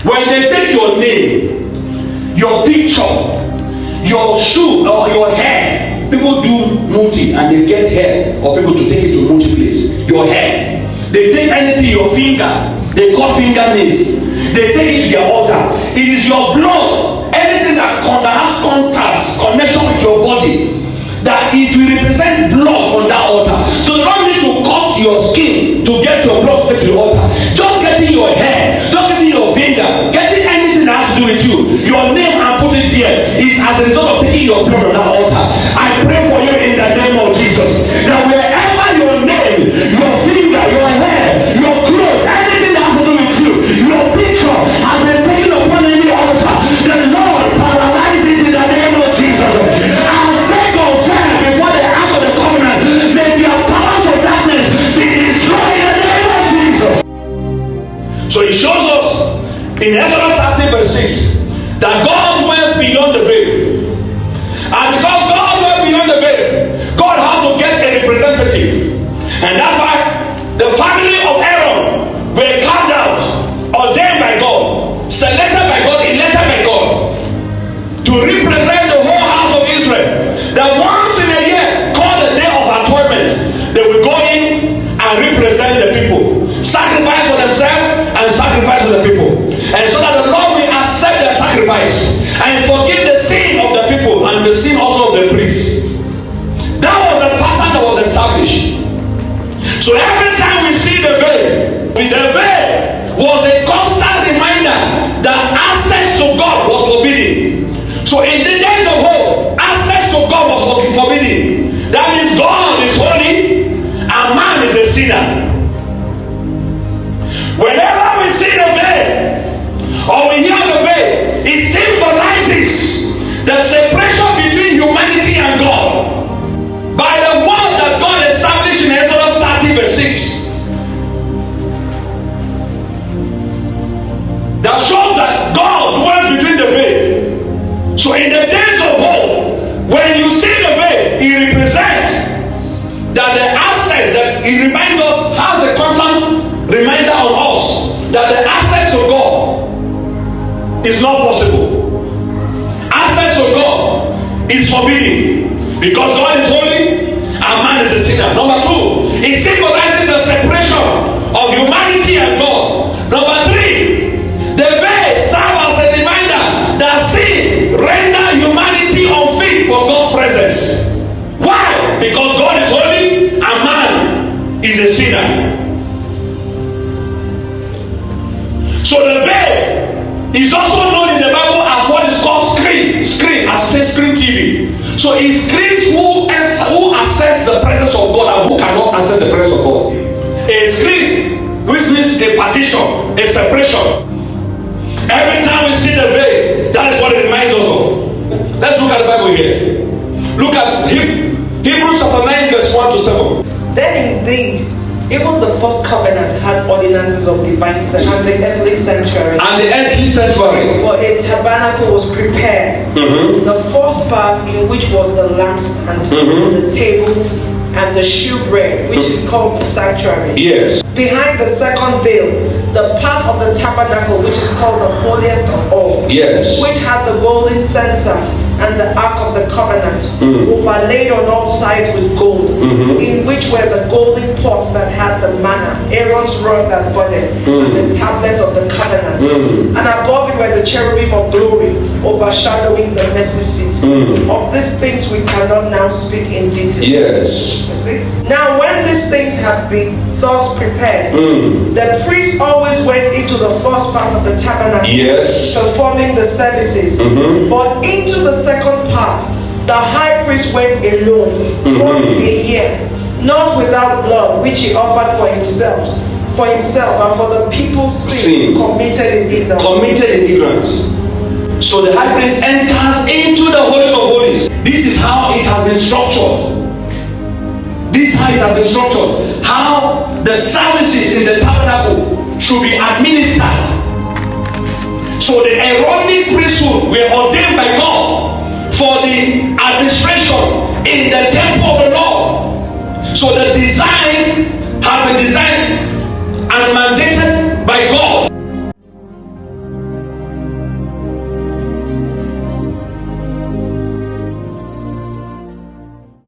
When they take your name, your picture, your shoe or your hair, people do multi and they get hair for people to take it to multi place. Your hair, they take anything, your finger, they cut fingernails, they take it to their altar. It is your blood, anything that has contacts, connection with your body, that is will represent blood on that altar. So you don't need to cut your skin to get your blood to take to the altar. Just getting your hair, just getting your finger, getting anything that has to do with you, your name and put it here is as a result of taking your blood on that altar. I pray for you in the name of Jesus that wherever your name, your finger, your hair, your clothes, anything that has to do with you, your picture has been taken upon any altar, the Lord paralyze it in the name of Jesus. As they confess before the act of the covenant, may their powers of darkness be destroyed in the name of Jesus. So he shows us in Exodus 30 verse 6 that God dwells beyond the veil. And because God went beyond the veil, God had to get a representative. And that's why the family of Aaron were carved out, ordained by God, selected by God, elected by God to represent the whole house of Israel. That once in a year, called the Day of Atonement, they will go in and represent the people, sacrifice for themselves and sacrifice for the people. And so that the Lord will accept their sacrifice and forgive the sin of the people and the sin also of the priests. That was the pattern that was established. So every time we see the veil was a constant reminder that access to God was forbidden. So in the days of old, access to God was forbidden. That means God is holy and man is a sinner. Whenever we see the veil or we hear the veil, it symbolizes the separation between humanity and God by the word that God established in Exodus 30 verse 6. That shows that God dwells between the veil. So in the days of old, when you see the veil, it represents that the access, that it reminds us, has a constant reminder on us that the access to God is not possible. Access to God is forbidden because God is holy and man is a sinner. Number two, it symbolizes the separation of humanity and God. Number three, the veil serves as a reminder that sin renders humanity unfit for God's presence. Why? Because God is holy and man is a sinner. So the veil is also known in the Bible as what is called screen, as it says screen TV. So it screens who access the presence of God and who cannot access the presence of God. A screen, which means a partition, a separation. Every time we see the veil, that is what it reminds us of. Let's look at the Bible here. Look at Hebrews chapter 9 verse 1 to 7. Then indeed, even the first covenant had ordinances of divine and the earthly sanctuary. For a tabernacle was prepared. The first part, in which was the lampstand, the table, and the shewbread, which is called the sanctuary. Yes. Behind the second veil, the part of the tabernacle, which is called the holiest of all. Yes. Which had the golden censer and the ark of the covenant, overlaid on all sides with gold, in which were the golden pots that had the manna, Aaron's rod that budded, and the tablets of the covenant. And above it were the cherubim of glory, overshadowing the mercy seat. Of these things we cannot now speak in detail. Yes. 6. Now when these things had been thus prepared, the priest always went into the first part of the tabernacle, performing the services. But into the second part, the high priest went alone once a year, not without blood, which he offered for himself and for the people's sin committed in ignorance. So the high priest enters into the holiest of holies. This is how it has been structured. How the services in the tabernacle should be administered. So the Aaronic priesthood were ordained by God for the administration in the temple of the Lord. So the design has been designed and mandated